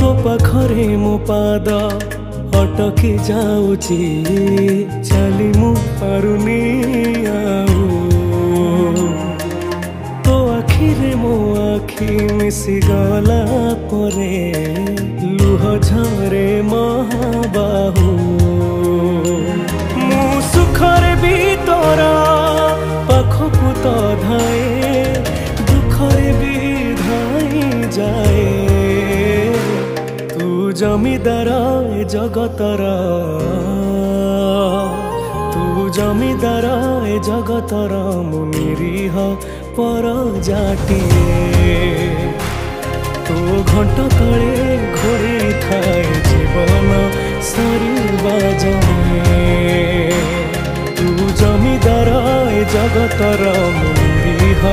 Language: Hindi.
तो पाखरे मो पाद अटकी जाऊची चली मु पारुनी आऊ तो आखिरे मो आखि मिसी गला परे लुह झरे महाबाहू मु सुखरे भी तोरा पाखकु तो धाए दुखरे भी धाई जाए तू जमीदार ए जगतर तू जमीदार ए जगतर मु निरीह पर जाटिए तो घंट तले घोड़ी थाए जीवन सरिबा जाए तू जमीदार ए जगतर मु निरीह